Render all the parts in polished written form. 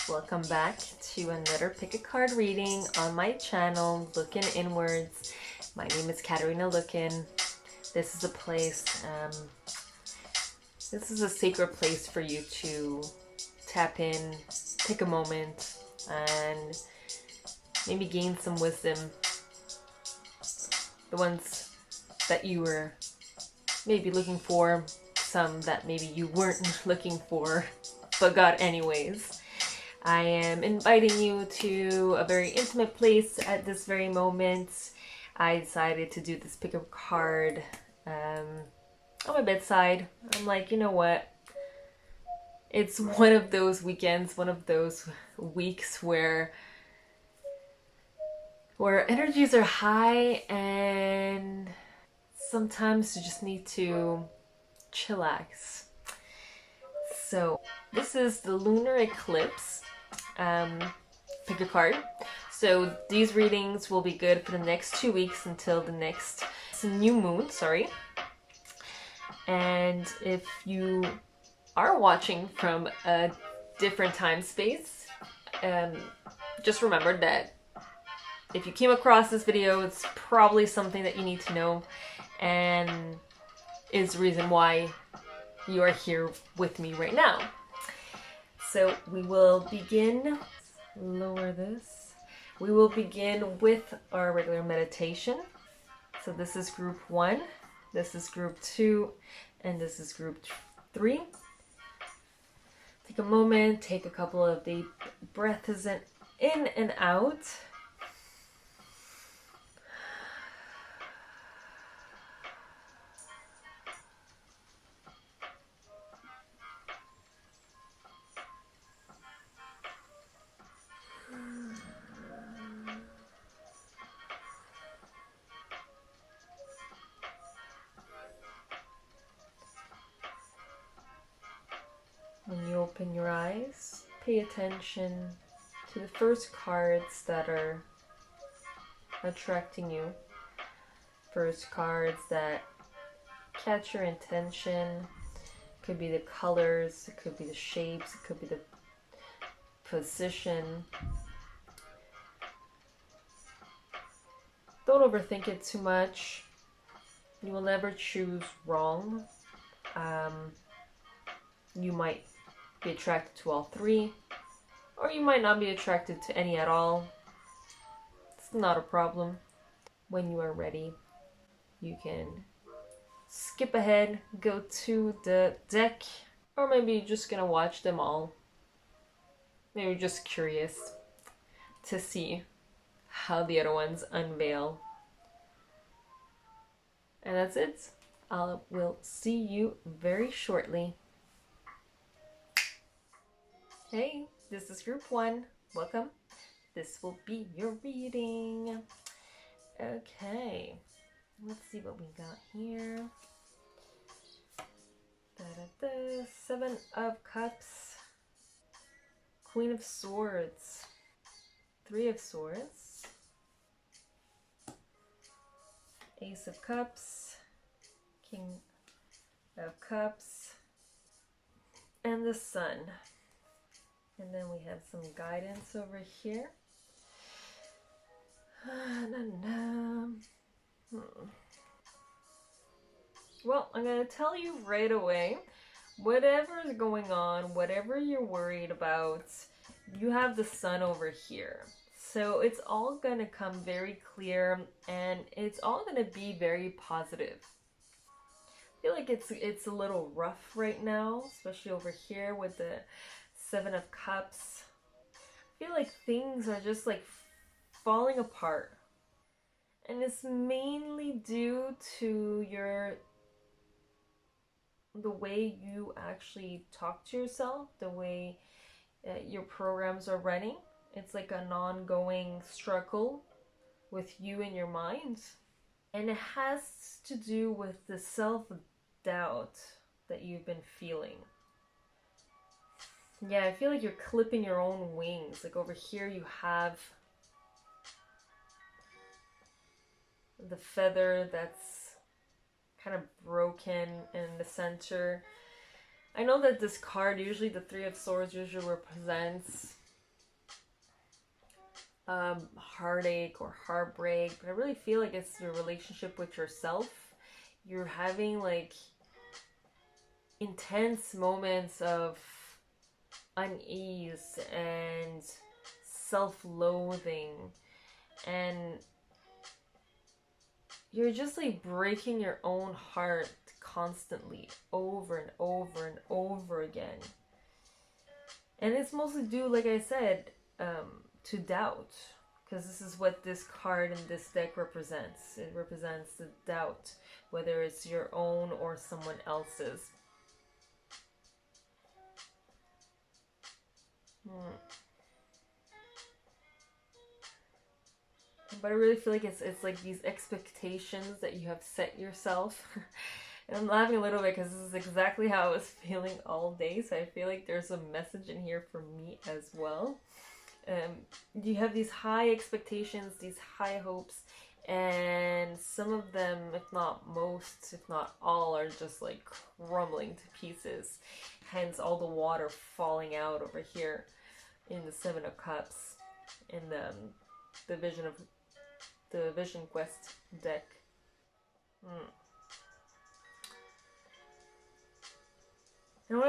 Welcome back to another pick a card reading on my channel, Looking Inwards. My name is Katarina Lookin. This is a place, this is a sacred place for you to tap in, take a moment, and maybe gain some wisdom. The ones that you were maybe looking for, some that maybe you weren't looking for, but got anyways. I am inviting you to a very intimate place at this very moment. I decided to do this pick a card on my bedside. I'm like, you know what? It's one of those weekends, one of those weeks where energies are high and sometimes you just need to chillax. So this is the Lunar Eclipse pick a card. So these readings will be good for the next 2 weeks until the next new moon, sorry. And if you are watching from a different time space, just remember that if you came across this video, it's probably something that you need to know and is the reason why you are here with me right now. So we will begin, lower this. We will begin with our regular meditation. So this is group 1, this is group 2, and this is group 3. Take a moment, take a couple of deep breaths in and out. When you open your eyes, pay attention to the first cards that are attracting you. First cards that catch your attention. It could be the colors, it could be the shapes, it could be the position. Don't overthink it too much. You will never choose wrong. You might be attracted to all 3, or you might not be attracted to any at all. It's not a problem. When you are ready, you can skip ahead, go to the deck, or maybe you're just gonna watch them all. Maybe you're just curious to see how the other ones unveil. And that's it. I will see you very shortly. Hey, this is group 1. Welcome. This will be your reading. Okay, let's see what we got here. Da-da-da. 7 of Cups, Queen of Swords, 3 of Swords, Ace of Cups, King of Cups, and the Sun. And then we have some guidance over here. Well, I'm going to tell you right away, whatever is going on, whatever you're worried about, you have the Sun over here. So it's all going to come very clear and it's all going to be very positive. I feel like it's a little rough right now, especially over here with the 7 of Cups. I feel like things are just like falling apart. And it's mainly due to the way you actually talk to yourself, the way your programs are running. It's like an ongoing struggle with you and your mind. And it has to do with the self-doubt that you've been feeling. Yeah, I feel like you're clipping your own wings. Like over here you have the feather that's kind of broken in the center. I know that this card, usually the 3 of Swords, usually represents heartache or heartbreak, but I really feel like it's your relationship with yourself. You're having like intense moments of unease and self-loathing, and you're just like breaking your own heart constantly over and over and over again. And it's mostly due, like I said, to doubt, because this is what this card in this deck represents. It represents the doubt, whether it's your own or someone else's. But I really feel like it's like these expectations that you have set yourself. And I'm laughing a little bit because this is exactly how I was feeling all day. So I feel like there's a message in here for me as well. You have these high expectations, these high hopes, and some of them, if not most, if not all, are just like crumbling to pieces. Hence all the water falling out over here in the Seven of Cups in the Vision Quest deck. And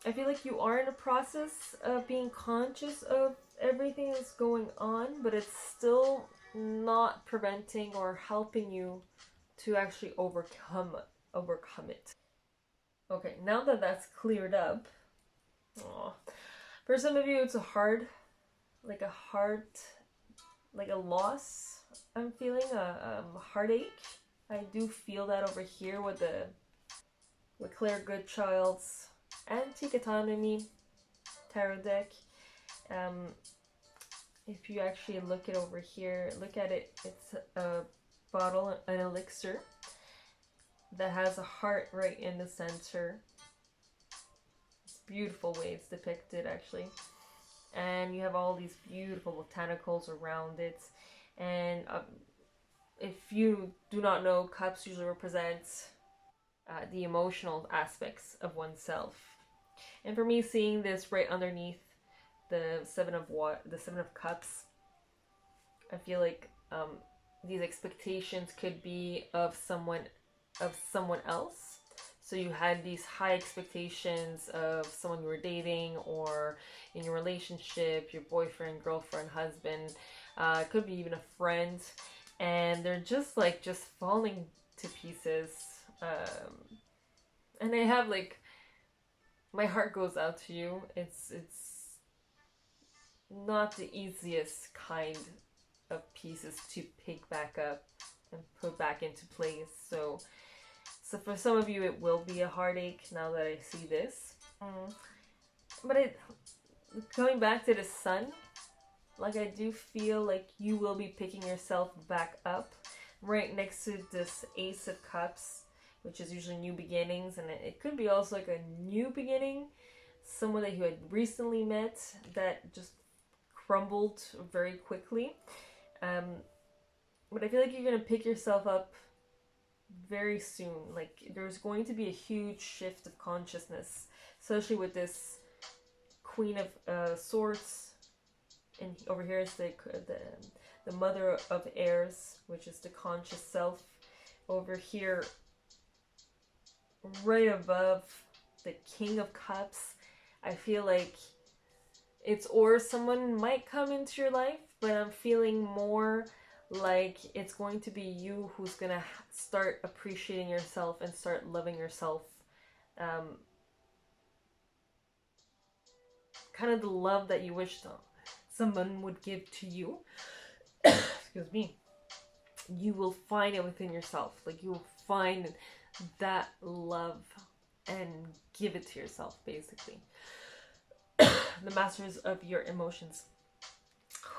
I feel like you are in a process of being conscious of everything that's going on, but it's still not preventing or helping you to actually overcome it. Okay, now that that's cleared up, for some of you it's a loss. I'm feeling a heartache. I do feel that over here with Claire Goodchild's Antique Autonomy tarot deck. If you actually look it over here, look at it, it's a bottle, an elixir that has a heart right in the center. It's a beautiful way it's depicted, actually. And you have all these beautiful botanicals around it. And if you do not know, cups usually represent the emotional aspects of oneself. And for me, seeing this right underneath the Seven of Cups, I feel like these expectations could be of someone else. So you had these high expectations of someone you were dating or in your relationship, your boyfriend, girlfriend, husband, could be even a friend, and they're just falling to pieces. And I have like, my heart goes out to you. It's not the easiest kind of pieces to pick back up and put back into place. So for some of you, it will be a heartache now that I see this. But going back to the sun, like I do feel like you will be picking yourself back up right next to this Ace of Cups, which is usually new beginnings, and it could be also like a new beginning, someone that you had recently met that just crumbled very quickly. But I feel like you're going to pick yourself up very soon. Like there's going to be a huge shift of consciousness, especially with this Queen of Swords. And over here is the Mother of Airs, which is the conscious self. Over here, right above the King of Cups, I feel like it's or someone might come into your life, but I'm feeling more like it's going to be you who's going to start appreciating yourself and start loving yourself. Kind of the love that you wish someone would give to you. Excuse me. You will find it within yourself. Like you will find that love and give it to yourself, basically. The masters of your emotions.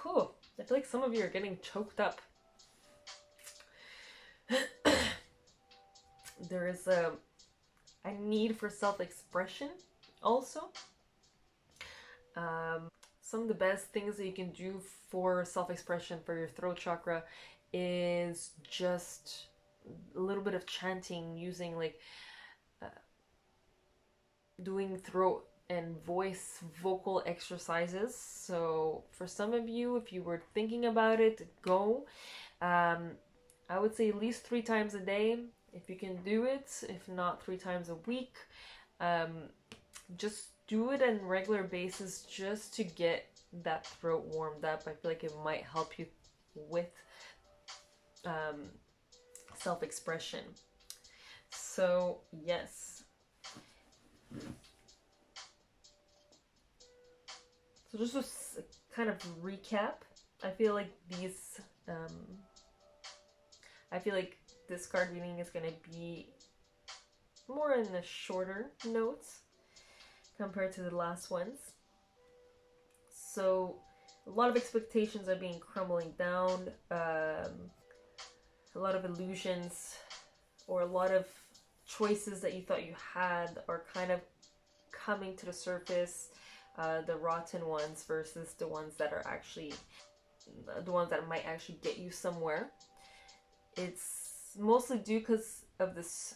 Whew, I feel like some of you are getting choked up. There is a need for self-expression also. Some of the best things that you can do for self-expression for your throat chakra is just a little bit of chanting, using like doing throat and voice vocal exercises. So for some of you, if you were thinking about it, go. I would say at least 3 times a day if you can do it, if not 3 times a week. Just do it on a regular basis just to get that throat warmed up. I feel like it might help you with self-expression. So yes. So just to kind of recap, I feel like these, I feel like this card reading is going to be more in the shorter notes compared to the last ones. So a lot of expectations are being crumbling down, a lot of illusions or a lot of choices that you thought you had are kind of coming to the surface, the rotten ones versus the ones that are actually the ones that might actually get you somewhere. It's mostly due because of this,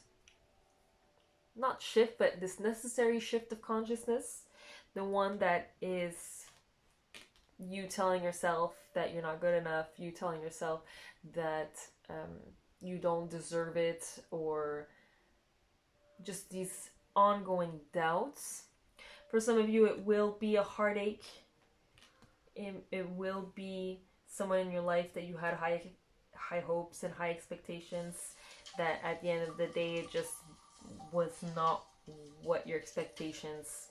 not shift, but this necessary shift of consciousness. The one that is you telling yourself that you're not good enough, you telling yourself that you don't deserve it, or just these ongoing doubts. For some of you, it will be a heartache. It will be someone in your life that you had high hopes and high expectations, that at the end of the day it just was not what your expectations,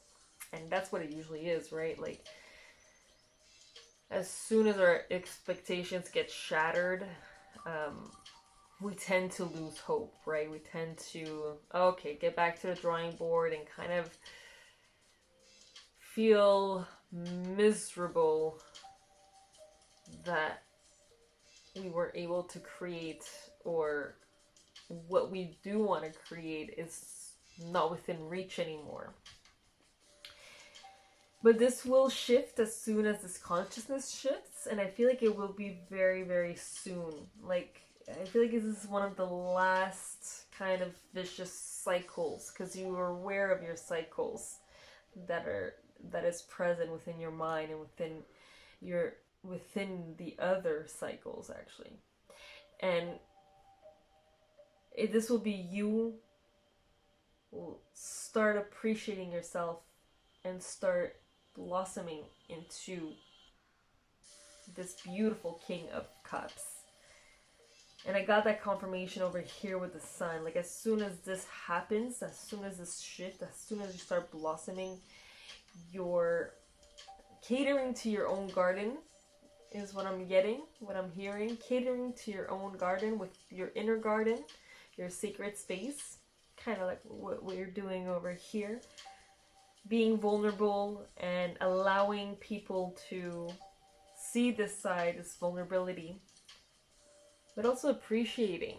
and that's what it usually is, right? Like, as soon as our expectations get shattered, we tend to lose hope, right? We tend to, okay, get back to the drawing board and kind of feel miserable that we weren't able to create, or what we do want to create is not within reach anymore. But this will shift as soon as this consciousness shifts, and I feel like it will be very, very soon. Like, I feel like this is one of the last kind of vicious cycles, because you are aware of your cycles that is present within your mind and within the other cycles, actually. And this will be you will start appreciating yourself and start blossoming into this beautiful King of Cups. And I got that confirmation over here with the Sun. Like, as soon as this happens, as soon as this shift, as soon as you start blossoming, you're catering to your own garden, is what I'm getting, what I'm hearing. Catering to your own garden, with your inner garden, your sacred space, kind of like what we're doing over here. Being vulnerable and allowing people to see this side, this vulnerability, but also appreciating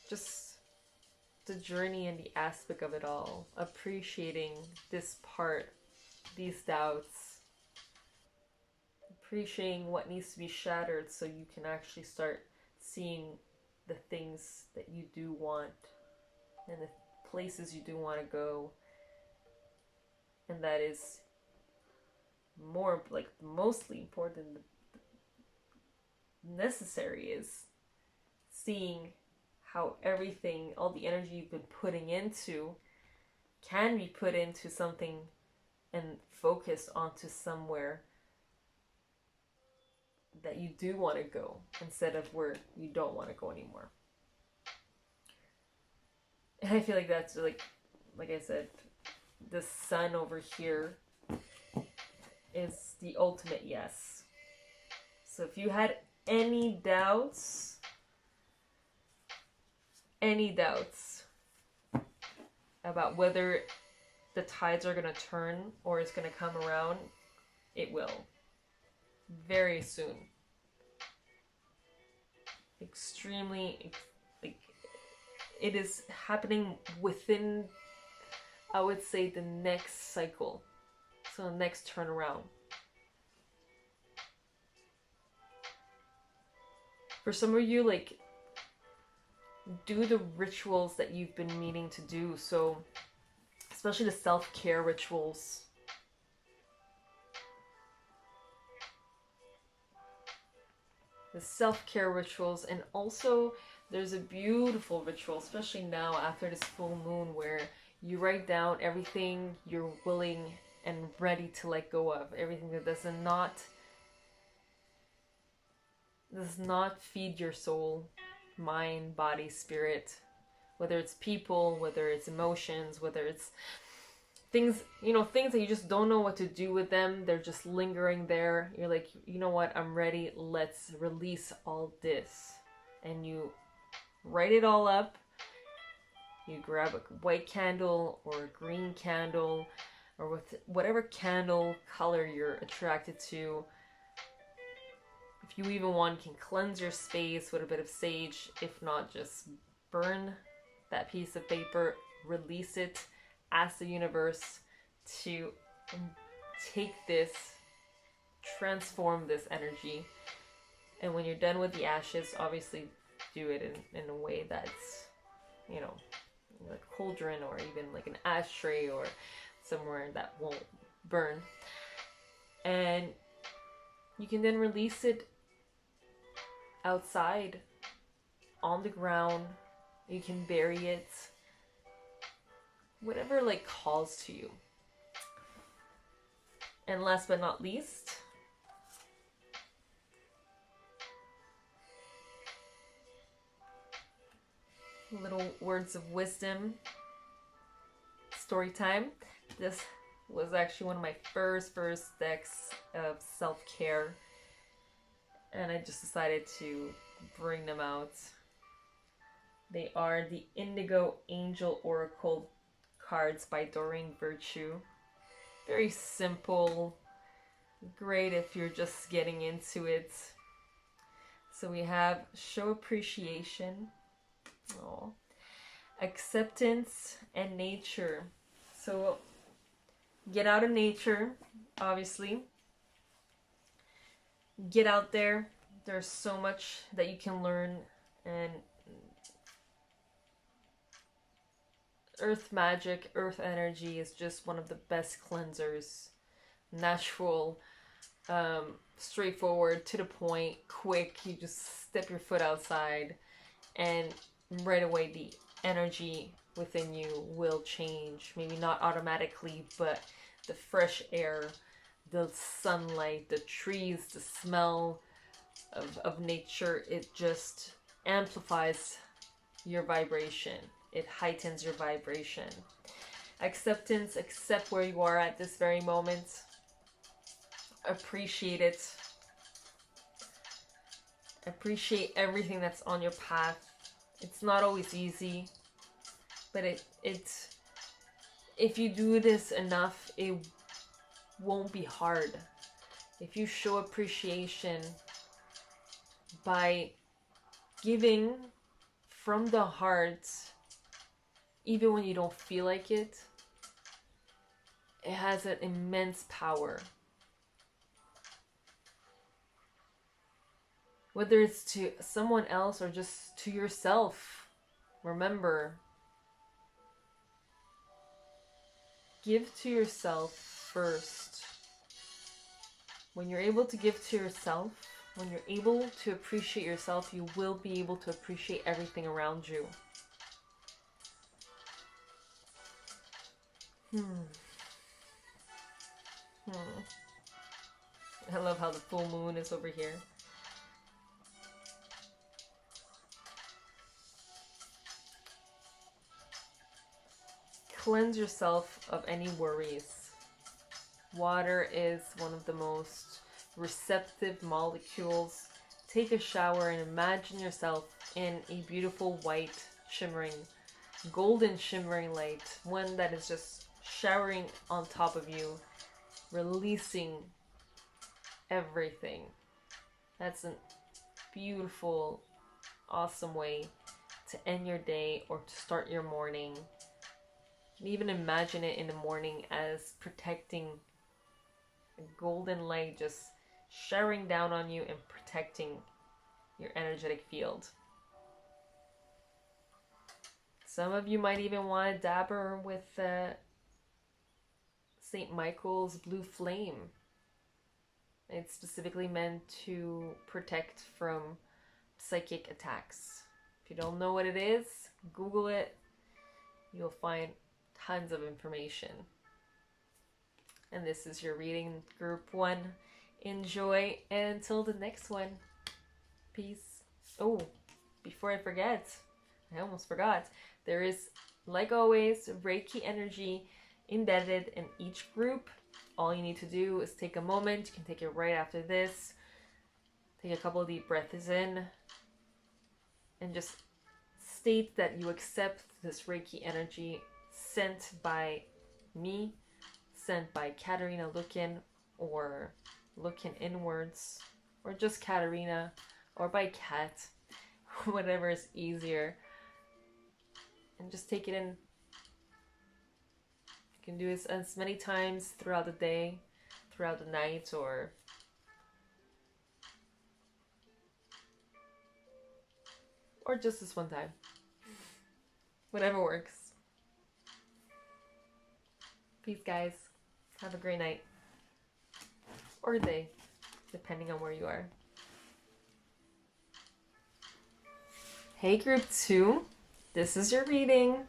just the journey and the aspect of it all. Appreciating this part, these doubts, appreciating what needs to be shattered so you can actually start seeing the things that you do want and the places you do want to go. And that is more, like, mostly important, necessary, is seeing how everything, all the energy you've been putting into, can be put into something and focused onto somewhere that you do want to go, instead of where you don't want to go anymore. And I feel like that's like I said, the Sun over here is the ultimate yes. So if you had any doubts about whether the tides are going to turn or it's going to come around, it will. Very soon. Extremely, like, it is happening within, I would say, the next cycle. So the next turnaround. For some of you, like, do the rituals that you've been meaning to do. So especially the self-care rituals. The self-care rituals, and also there's a beautiful ritual, especially now after this full moon, where you write down everything you're willing and ready to let go of, everything that does not feed your soul, mind, body, spirit, whether it's people, whether it's emotions, whether it's things, things that you just don't know what to do with them. They're just lingering there. You're like, you know what? I'm ready. Let's release all this. And you write it all up. You grab a white candle or a green candle or with whatever candle color you're attracted to. If you even want, you can cleanse your space with a bit of sage. If not, just burn that piece of paper, release it, ask the universe to take this, transform this energy. And when you're done with the ashes, obviously do it in a way that's, like a cauldron or even like an ashtray or somewhere that won't burn. And you can then release it outside, on the ground. You can bury it, whatever like calls to you. And last but not least, little words of wisdom, story time. This was actually one of my first decks of self-care, and I just decided to bring them out. They are the Indigo Angel Oracle cards by Doreen Virtue. Very simple, great if you're just getting into it. So we have show appreciation, acceptance, and nature. So get out of nature, obviously. Get out there. There's so much that you can learn, and earth magic, earth energy is just one of the best cleansers. Natural, straightforward, to the point, quick. You just step your foot outside and right away the energy within you will change. Maybe not automatically, but the fresh air, the sunlight, the trees, the smell of nature, it just amplifies your vibration. It heightens your vibration. Acceptance, accept where you are at this very moment. Appreciate it. Appreciate everything that's on your path. It's not always easy, but if you do this enough, it won't be hard. If you show appreciation by giving from the heart, even when you don't feel like it, it has an immense power. Whether it's to someone else or just to yourself, remember, give to yourself first. When you're able to give to yourself, when you're able to appreciate yourself, you will be able to appreciate everything around you. I love how the full moon is over here. Cleanse yourself of any worries. Water is one of the most receptive molecules. Take a shower and imagine yourself in a beautiful white shimmering, golden shimmering light, one that is just showering on top of you, releasing everything. That's a beautiful, awesome way to end your day or to start your morning. You can even imagine it in the morning as protecting a golden light just showering down on you and protecting your energetic field. Some of you might even want to dabber with St. Michael's blue flame. It's specifically meant to protect from psychic attacks. If you don't know what it is, Google it. You'll find tons of information. And this is your reading, group 1. Enjoy, and until the next one, peace. Oh, before I forget, I almost forgot, there is, like always, Reiki energy embedded in each group. All you need to do is take a moment. You can take it right after this. Take a couple of deep breaths in and just state that you accept this Reiki energy sent by me, sent by Katerina Lukin, or Looking Inwards, or just Katerina, or by Kat, whatever is easier. And just take it in. You can do this as many times throughout the day, throughout the night, or just this one time. Whatever works. Peace, guys. Have a great night. Or day, depending on where you are. Hey, group 2. This is your reading.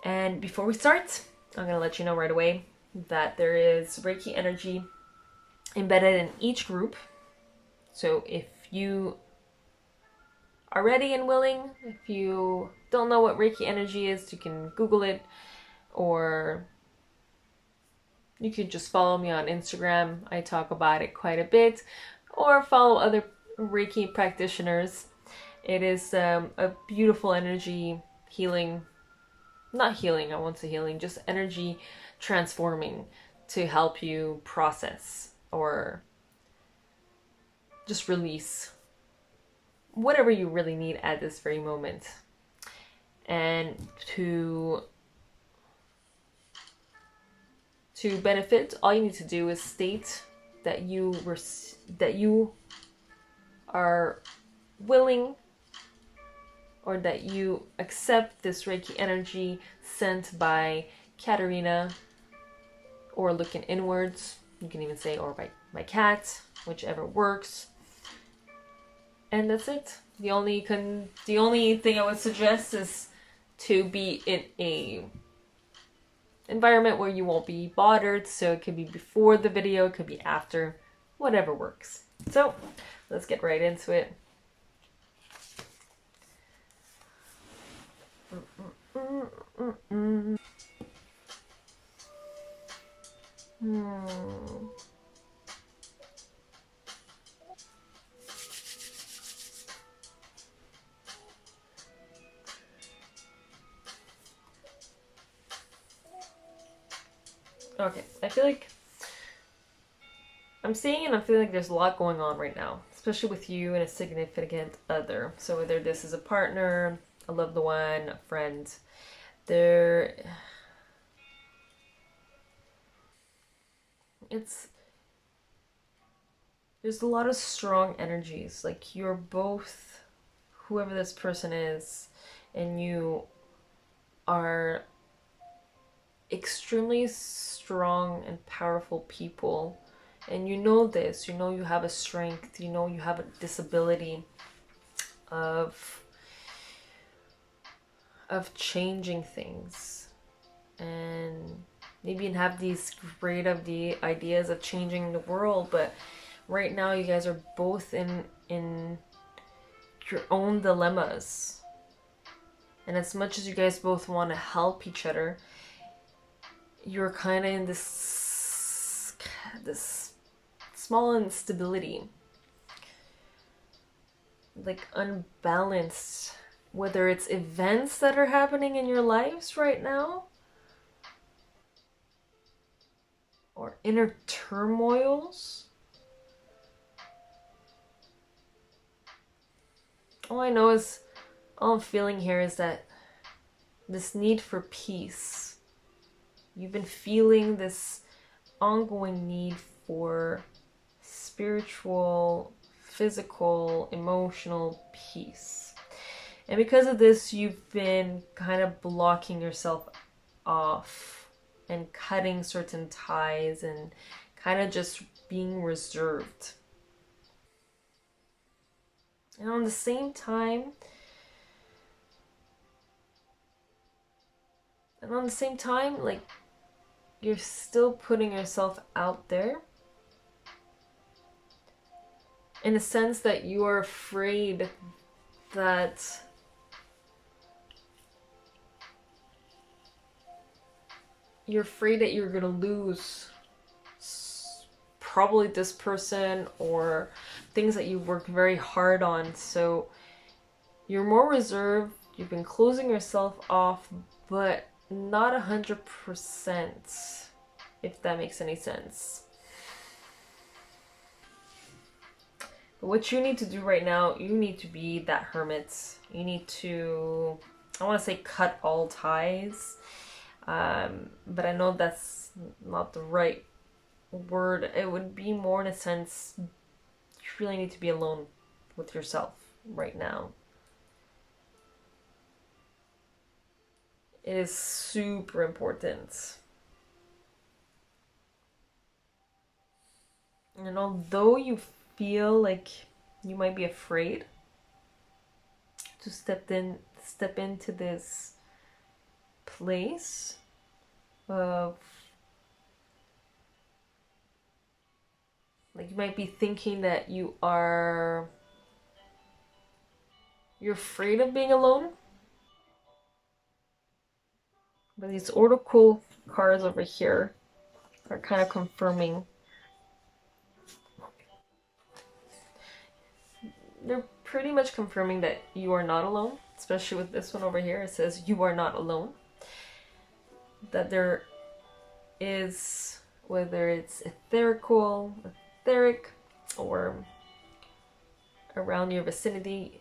And before we start, I'm going to let you know right away that there is Reiki energy embedded in each group. So if you are ready and willing, if you don't know what Reiki energy is, you can Google it, or you could just follow me on Instagram. I talk about it quite a bit, or follow other Reiki practitioners. It is a beautiful energy healing, not healing, I won't say healing, just energy transforming to help you process or just release whatever you really need at this very moment. And to benefit, all you need to do is state that you are willing, or that you accept this Reiki energy sent by Katerina, or Looking Inwards. You can even say, or by my cat, whichever works. And that's it. The only thing I would suggest is to be in a environment where you won't be bothered. So it could be before the video, it could be after, whatever works. So let's get right into it. Okay, I feel like I'm seeing and I feel like there's a lot going on right now, especially with you and a significant other. So whether this is a partner, a loved one, a friend, there's a lot of strong energies. Like you're both, whoever this person is, and you are extremely strong and powerful people, and you know this, you know you have a strength, you know you have this ability of changing things, and maybe you have these great ideas of changing the world, but right now you guys are both in your own dilemmas, and as much as you guys both want to help each other, you're kind of in this small instability, like unbalanced, whether it's events that are happening in your lives right now, or inner turmoils. All I'm feeling here is that this need for peace. You've been feeling this ongoing need for spiritual, physical, emotional peace. And because of this, you've been kind of blocking yourself off and cutting certain ties and kind of just being reserved. And on the same time, like, you're still putting yourself out there in a sense that you are afraid that you're gonna lose probably this person or things that you worked very hard on. So you're more reserved, you've been closing yourself off, but not 100%, if that makes any sense. But what you need to do right now, you need to be that hermit. You need to, I want to say cut all ties, but I know that's not the right word. It would be more in a sense, you really need to be alone with yourself right now. It is super important. And although you feel like you might be afraid to step into this place of, like, you might be thinking that you're afraid of being alone. But these oracle cards over here are kind of confirming. They're pretty much confirming that you are not alone, especially with this one over here. It says you are not alone. That there is, whether it's etheric, or around your vicinity,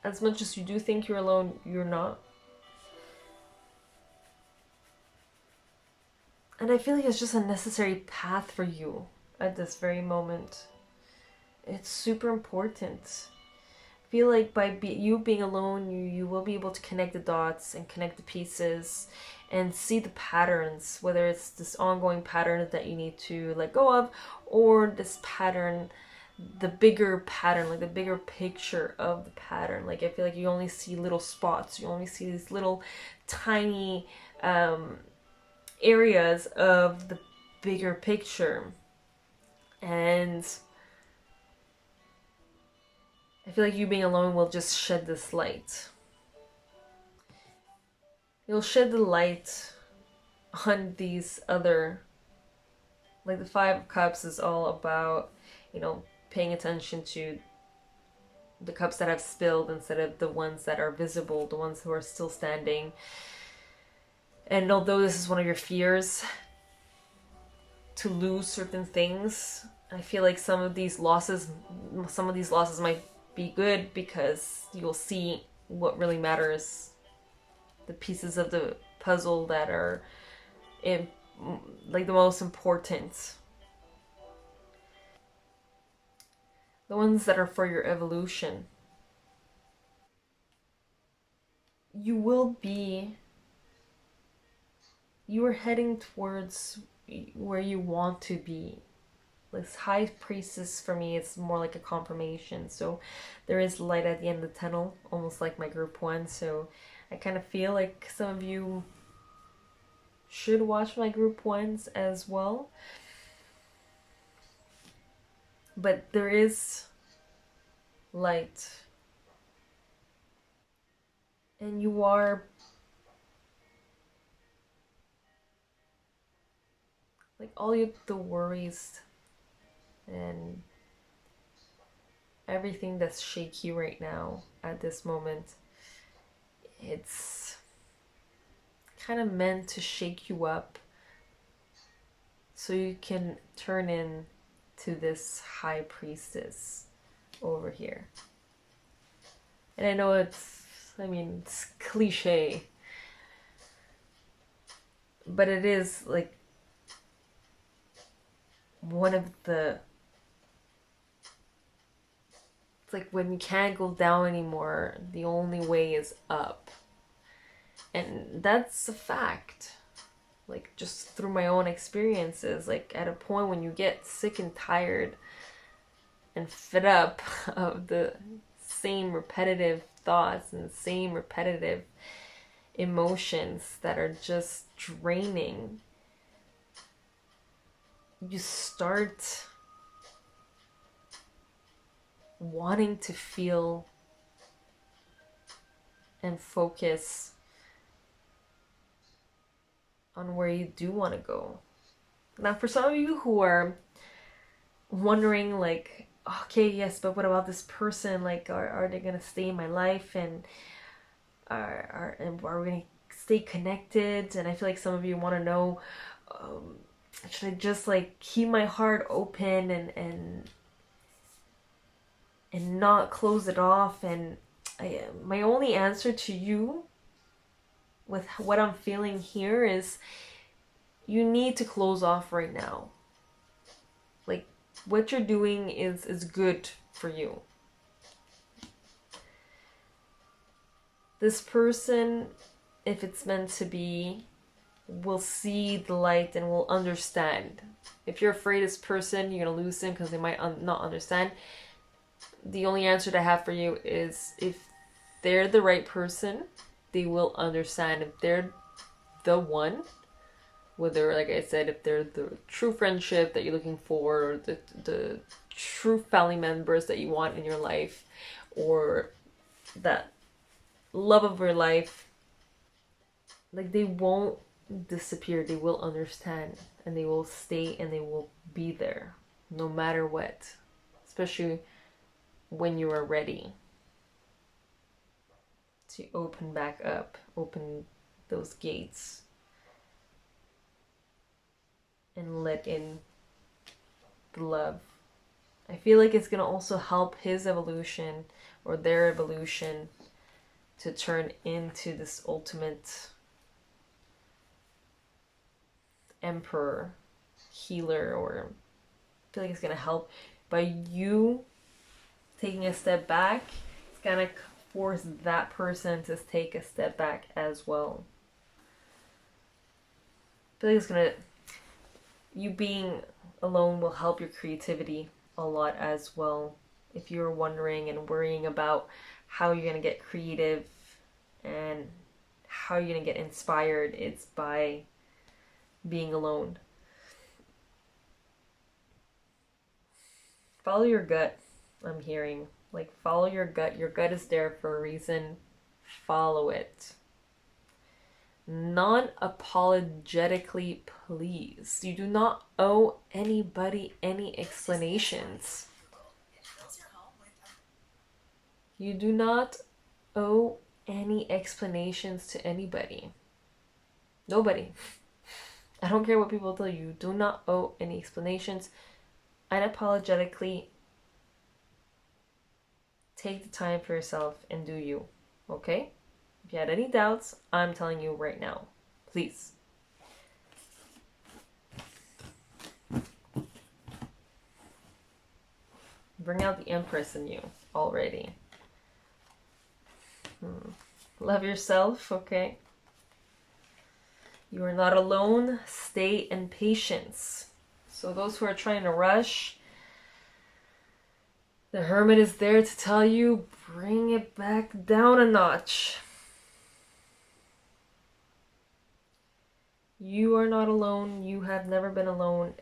as much as you do think you're alone, you're not. And I feel like it's just a necessary path for you at this very moment. It's super important. I feel like by you being alone, you will be able to connect the dots and connect the pieces and see the patterns, whether it's this ongoing pattern that you need to let go of, or this pattern, the bigger pattern, like the bigger picture of the pattern. Like, I feel like you only see little spots. You only see these little tiny areas of the bigger picture. And I feel like you being alone will just shed this light. You'll shed the light on these other, like the Five of Cups is all about, you know, paying attention to the cups that have spilled instead of the ones that are visible, the ones who are still standing. And although this is one of your fears, to lose certain things, I feel like some of these losses might be good, because you'll see what really matters, the pieces of the puzzle that are like the most important, the ones that are for your evolution. You are heading towards where you want to be. This High Priestess for me is more like a confirmation. So there is light at the end of the tunnel, almost like my group one. So I kind of feel like some of you should watch my group ones as well. But there is light. And you are, like, all the worries and everything that's shaky right now at this moment, it's kind of meant to shake you up so you can turn in to this High Priestess over here. And I know it's cliche, but it is like one of the, it's like when you can't go down anymore, the only way is up. And that's a fact. like just through my own experiences, like at a point when you get sick and tired and fed up of the same repetitive thoughts and the same repetitive emotions that are just draining, you start wanting to feel and focus on where you do want to go. Now, for some of you who are wondering, like, okay, yes, but what about this person? Like, are they gonna stay in my life, and are we gonna stay connected? And I feel like some of you want to know, should I just like keep my heart open and not close it off? And my only answer to you with what I'm feeling here is you need to close off right now. Like, what you're doing is good for you. This person, if it's meant to be, will see the light and will understand. If you're afraid this person, you're gonna lose them because they might not understand, the only answer that I have for you is if they're the right person, they will understand. If they're the one, whether, like I said, if they're the true friendship that you're looking for, or the true family members that you want in your life, or that love of your life, like, they won't disappear. They will understand, and they will stay, and they will be there no matter what, especially when you are ready to open back up, open those gates and let in the love. I feel like it's gonna also help his evolution, or their evolution, to turn into this ultimate emperor, healer, or I feel like it's gonna help by you taking a step back. It's gonna force that person to take a step back as well. I feel like it's gonna, you being alone will help your creativity a lot as well. If you're wondering and worrying about how you're gonna get creative and how you're gonna get inspired, it's by being alone. Follow your gut, I'm hearing. Like, follow your gut. Your gut is there for a reason. Follow it. Non-apologetically, please. You do not owe anybody any explanations. You do not owe any explanations to anybody. Nobody. I don't care what people tell you. You do not owe any explanations. Unapologetically, take the time for yourself and do you, okay? If you had any doubts, I'm telling you right now. Please. Bring out the Empress in you already. Love yourself, okay? You are not alone. Stay in patience. So those who are trying to rush, the Hermit is there to tell you, bring it back down a notch. You are not alone. You have never been alone.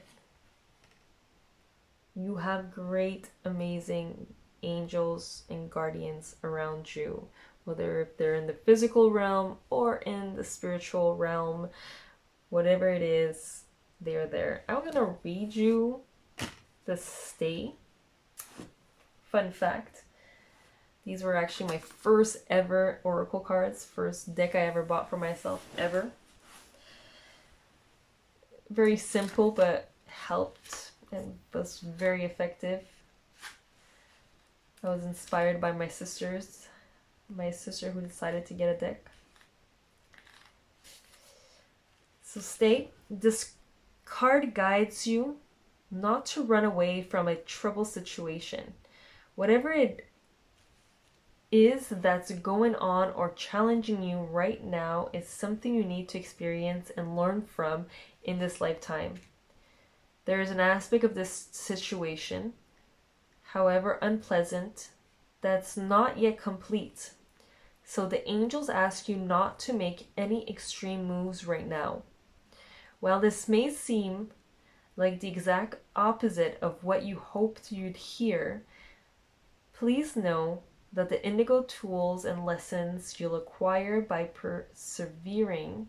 You have great, amazing angels and guardians around you, whether if they're in the physical realm or in the spiritual realm, whatever it is, they're there. I'm gonna read you the stay. Fun fact, these were actually my first ever oracle cards, first deck I ever bought for myself ever. Very simple, but helped and was very effective. I was inspired by my sisters. My sister who decided to get a deck. So stay. This card guides you not to run away from a troubled situation. Whatever it is that's going on or challenging you right now is something you need to experience and learn from in this lifetime. There is an aspect of this situation, however unpleasant, that's not yet complete. So the angels ask you not to make any extreme moves right now. While this may seem like the exact opposite of what you hoped you'd hear, please know that the indigo tools and lessons you'll acquire by persevering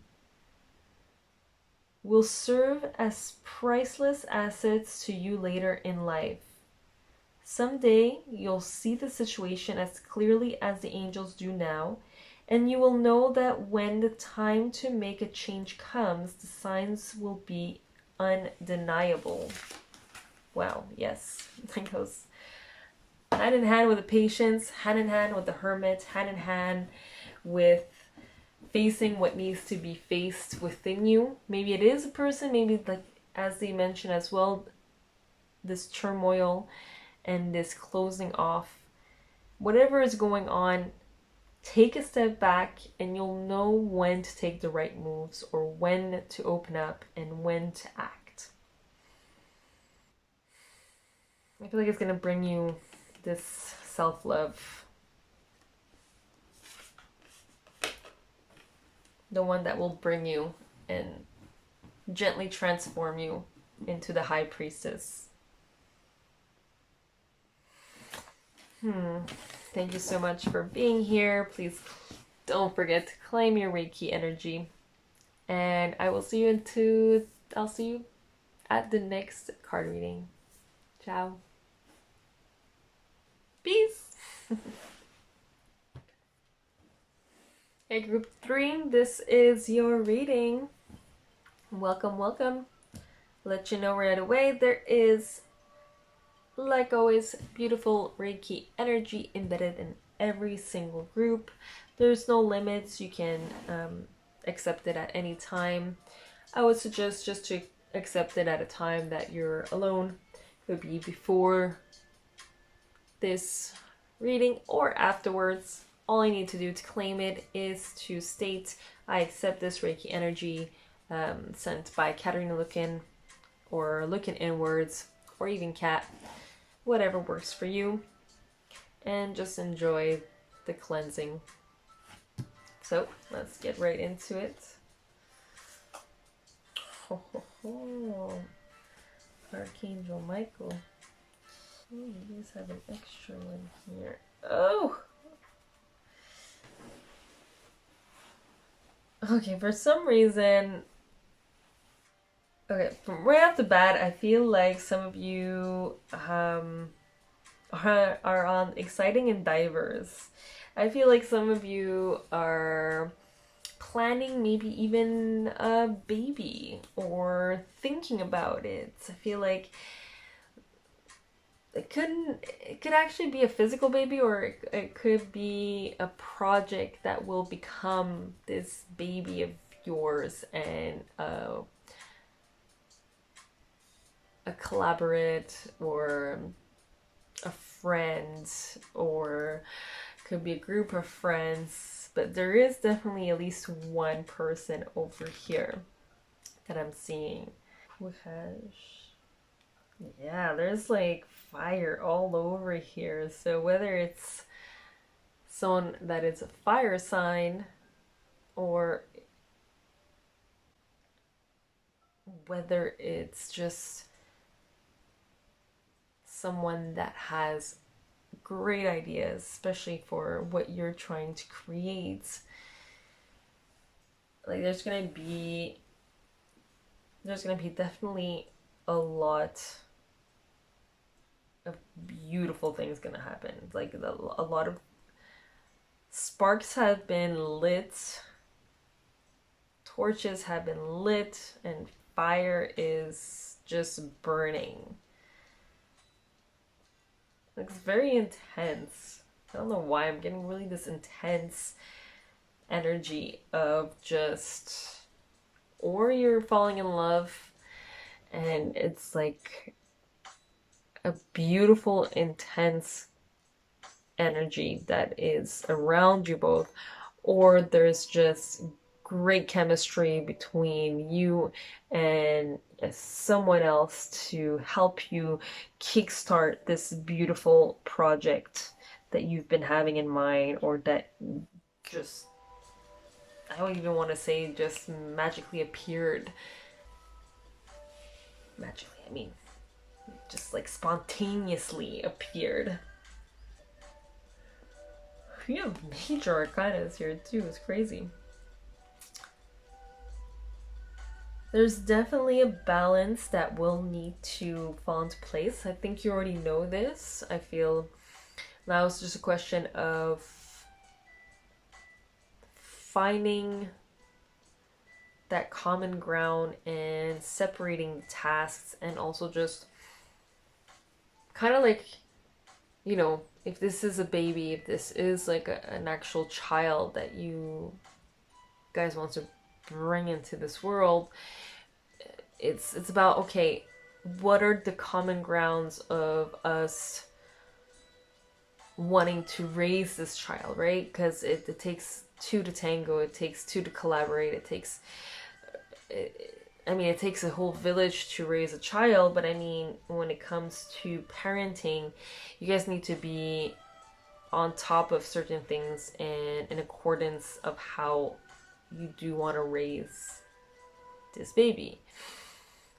will serve as priceless assets to you later in life. Someday you'll see the situation as clearly as the angels do now, and you will know that when the time to make a change comes, the signs will be undeniable. Wow, yes, that goes hand in hand with the patience, hand in hand with the hermit, hand in hand with facing what needs to be faced within you. Maybe it is a person, maybe like as they mentioned as well, this turmoil and this closing off. Whatever is going on, take a step back and you'll know when to take the right moves or when to open up and when to act. I feel like it's going to bring you this self-love. The one that will bring you and gently transform you into the high priestess. Thank you so much for being here. Please don't forget to claim your Reiki energy. And I will see you I'll see you at the next card reading. Ciao. Peace. Hey, group 3, this is your reading. Welcome, welcome. Let you know right away, there is, like always, beautiful Reiki energy embedded in every single group. There's no limits. You can accept it at any time. I would suggest just to accept it at a time that you're alone. It would be before this reading or afterwards. All I need to do to claim it is to state I accept this Reiki energy sent by Katarina Lookin or Lookin Inwards or even Kat, whatever works for you, and just enjoy the cleansing. So let's get right into it. Archangel Michael. Oh, you guys have an extra one here. Oh! Okay, for some reason... Okay, from right off the bat, I feel like some of you are on exciting and diverse. I feel like some of you are planning maybe even a baby or thinking about it. I feel like it could actually be a physical baby, or it could be a project that will become this baby of yours, and a collaborate or a friend, or could be a group of friends, but there is definitely at least one person over here that I'm seeing who has, yeah, there's like fire all over here. So whether it's someone that is a fire sign, or whether it's just someone that has great ideas, especially for what you're trying to create. Like there's gonna be definitely a lot of beautiful things gonna happen. Like a lot of sparks have been lit, torches have been lit, and fire is just burning. It's very intense. I don't know why I'm getting really this intense energy of just, or you're falling in love and it's like a beautiful, intense energy that is around you both, or there's just great chemistry between you and someone else to help you kickstart this beautiful project that you've been having in mind, or that just, I don't even want to say just magically appeared. Magically, I mean, just like spontaneously appeared. You have major arcanas here too, it's crazy. There's definitely a balance that will need to fall into place. I think you already know this. I feel now it's just a question of finding that common ground and separating the tasks, and also just kind of like, you know, if this is a baby, if this is like an actual child that you guys want to bring into this world, it's about, okay, what are the common grounds of us wanting to raise this child, right? Because it takes two to tango, it takes two to collaborate, it takes it takes a whole village to raise a child, but I mean, when it comes to parenting, you guys need to be on top of certain things and in accordance of how you do want to raise this baby.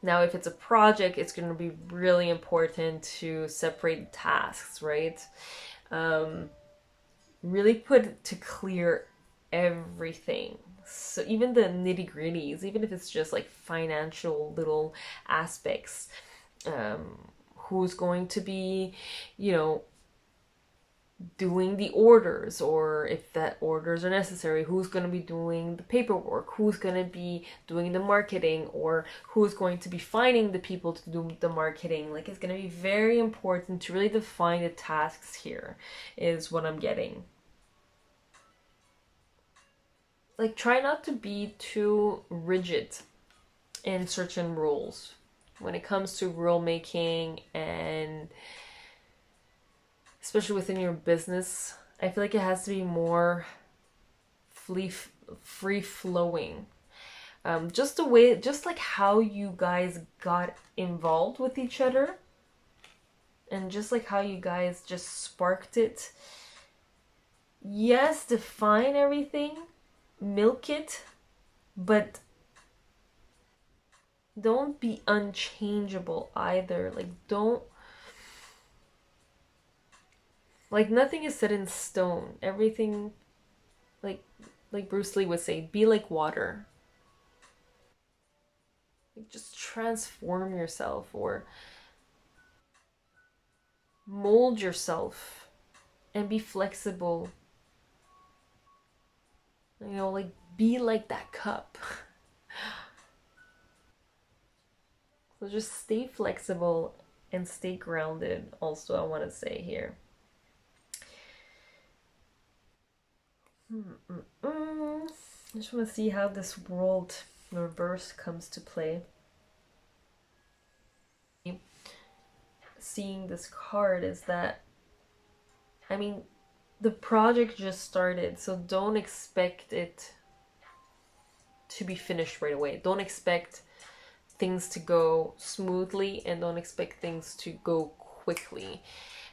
Now, if it's a project, it's going to be really important to separate tasks, right? Really put to clear everything. So even the nitty gritties, even if it's just like financial little aspects, who's going to be, you know, doing the orders, or if that orders are necessary, who's going to be doing the paperwork, who's going to be doing the marketing, or who's going to be finding the people to do the marketing. Like, it's going to be very important to really define the tasks here, is what I'm getting. Like, try not to be too rigid in certain rules when it comes to rule making, and especially within your business. I feel like it has to be more free flowing. Just the way, just like how you guys got involved with each other, and just like how you guys just sparked it. Yes, define everything, milk it, but don't be unchangeable either. Like, don't, like, nothing is set in stone. Everything, like Bruce Lee would say, be like water. Like, just transform yourself, or mold yourself, and be flexible. You know, like, be like that cup. So just stay flexible and stay grounded, also, I want to say here. I just want to see how this world reverse comes to play. Seeing this card is that, I mean, the project just started, so don't expect it to be finished right away. Don't expect things to go smoothly, and don't expect things to go quickly.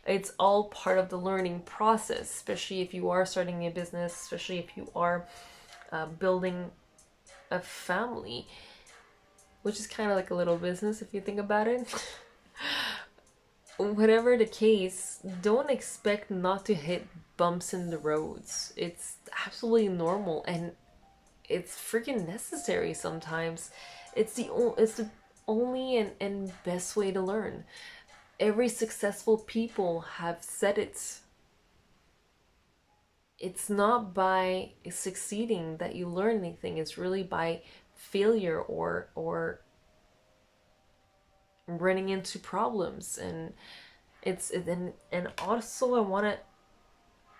It's all part of the learning process, especially if you are starting a business, especially if you are building a family, which is kind of like a little business if you think about it. Whatever the case, don't expect not to hit bumps in the roads. It's absolutely normal, and it's freaking necessary sometimes. It's the only and best way to learn. Every successful people have said it. It's not by succeeding that you learn anything. It's really by failure, or running into problems. And and also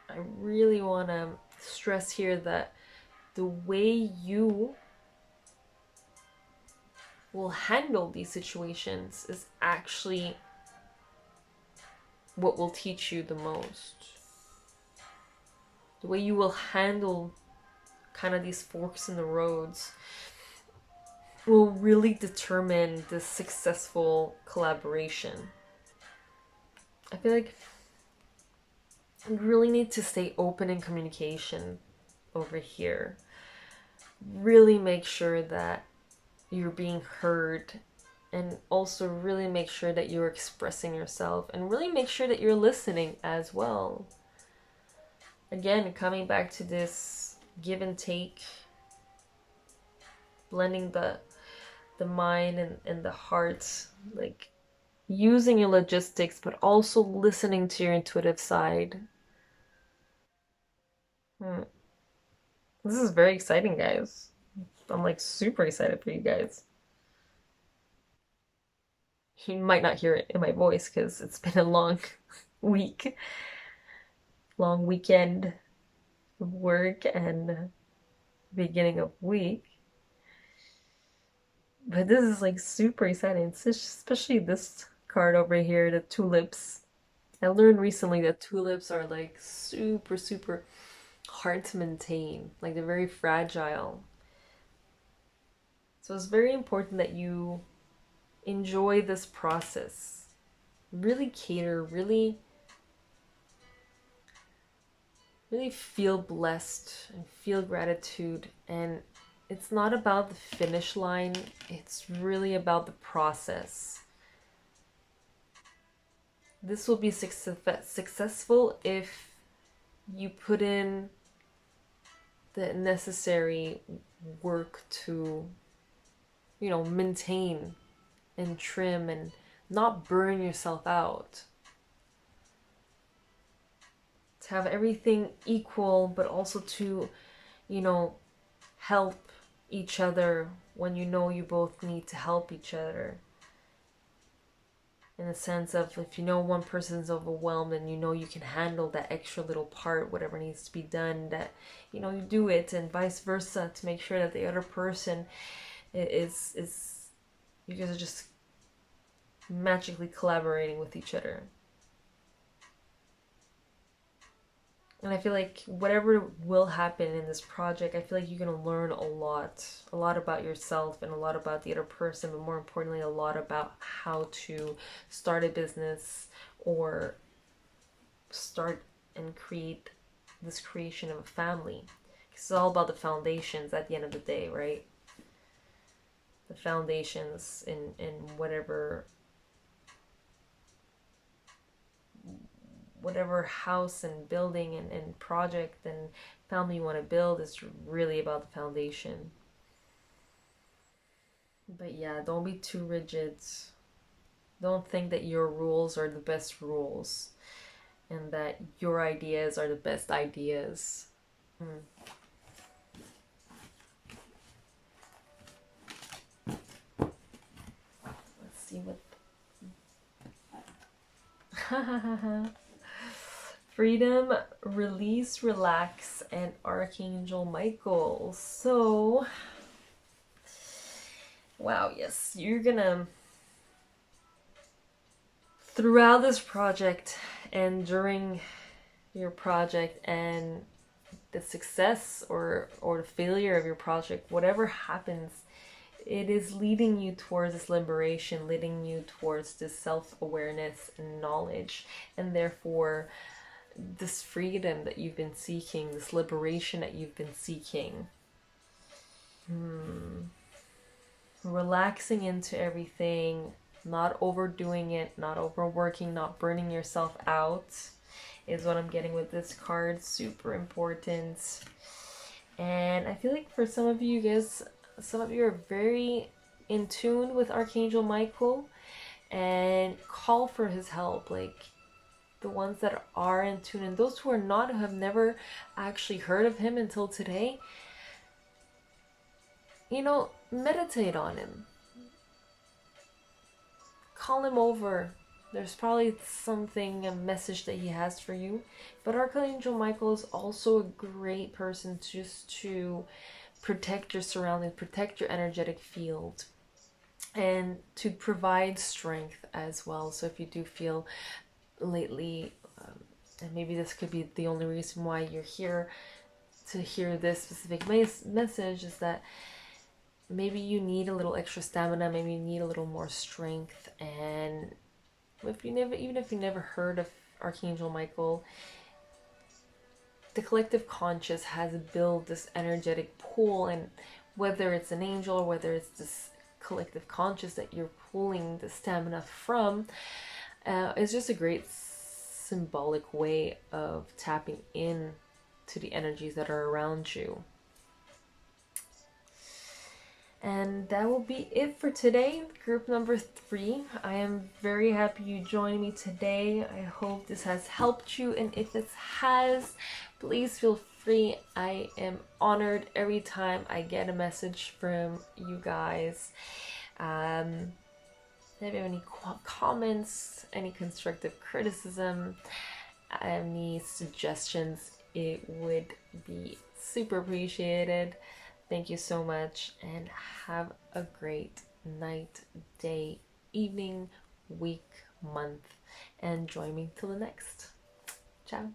I really want to stress here that the way you will handle these situations is actually what will teach you the most. the way you will handle kind of these forks in the roads will really determine the successful collaboration. I feel like you really need to stay open in communication over here. Really make sure that you're being heard, and also really make sure that you're expressing yourself, and really make sure that you're listening as well. Again, coming back to this give and take, blending the mind and the heart, like using your logistics but also listening to your intuitive side. This is very exciting, guys. I'm like super excited for you guys. You might not hear it in my voice because it's been a long week, long weekend of work and beginning of week. But this is like super exciting, especially this card over here, the tulips. I learned recently that tulips are like super, super hard to maintain. Like they're very fragile. So it's very important that you enjoy this process. Really cater, really feel blessed and feel gratitude. And it's not about the finish line, it's really about the process. This will be successful if you put in the necessary work to, you know, maintain and trim and not burn yourself out. To have everything equal, but also to, you know, help each other when you know you both need to help each other. In the sense of, if you know one person's overwhelmed and you know you can handle that extra little part, whatever needs to be done, that, you know, you do it, and vice versa, to make sure that the other person is you guys are just magically collaborating with each other. And I feel like whatever will happen in this project, I feel like you're going to learn a lot about yourself and a lot about the other person, but more importantly, a lot about how to start a business or start and create this creation of a family. It's all about the foundations at the end of the day, right? The foundations in whatever house and building and project and family you want to build is really about the foundation. But yeah, don't be too rigid. Don't think that your rules are the best rules and that your ideas are the best ideas. Let's see what. Freedom, release, relax, and Archangel Michael. So, wow, yes, you're gonna, throughout this project and during your project and the success or the failure of your project, whatever happens, it is leading you towards this liberation, leading you towards this self-awareness and knowledge, and therefore this freedom that you've been seeking, this liberation that you've been seeking. Relaxing into everything, not overdoing it, not overworking, not burning yourself out is what I'm getting with this card. Super important. And I feel like for some of you guys, some of you are very in tune with Archangel Michael and call for his help. Like the ones that are in tune, and those who are not, who have never actually heard of him until today, you know, meditate on him. Call him over. There's probably something, a message that he has for you. But Archangel Michael is also a great person just to protect your surroundings, protect your energetic field, and to provide strength as well. So if you do feel lately and maybe this could be the only reason why you're here to hear this specific message, is that maybe you need a little extra stamina, maybe you need a little more strength. And even if you never heard of Archangel Michael, the collective conscious has built this energetic pool, and whether it's an angel or whether it's this collective conscious that you're pulling the stamina from, it's just a great symbolic way of tapping in to the energies that are around you. And that will be it for today, group number 3. I am very happy you joined me today. I hope this has helped you, and if it has, please feel free. I am honored every time I get a message from you guys. If you have any comments, any constructive criticism, any suggestions, it would be super appreciated. Thank you so much, and have a great night, day, evening, week, month, and join me till the next. Ciao.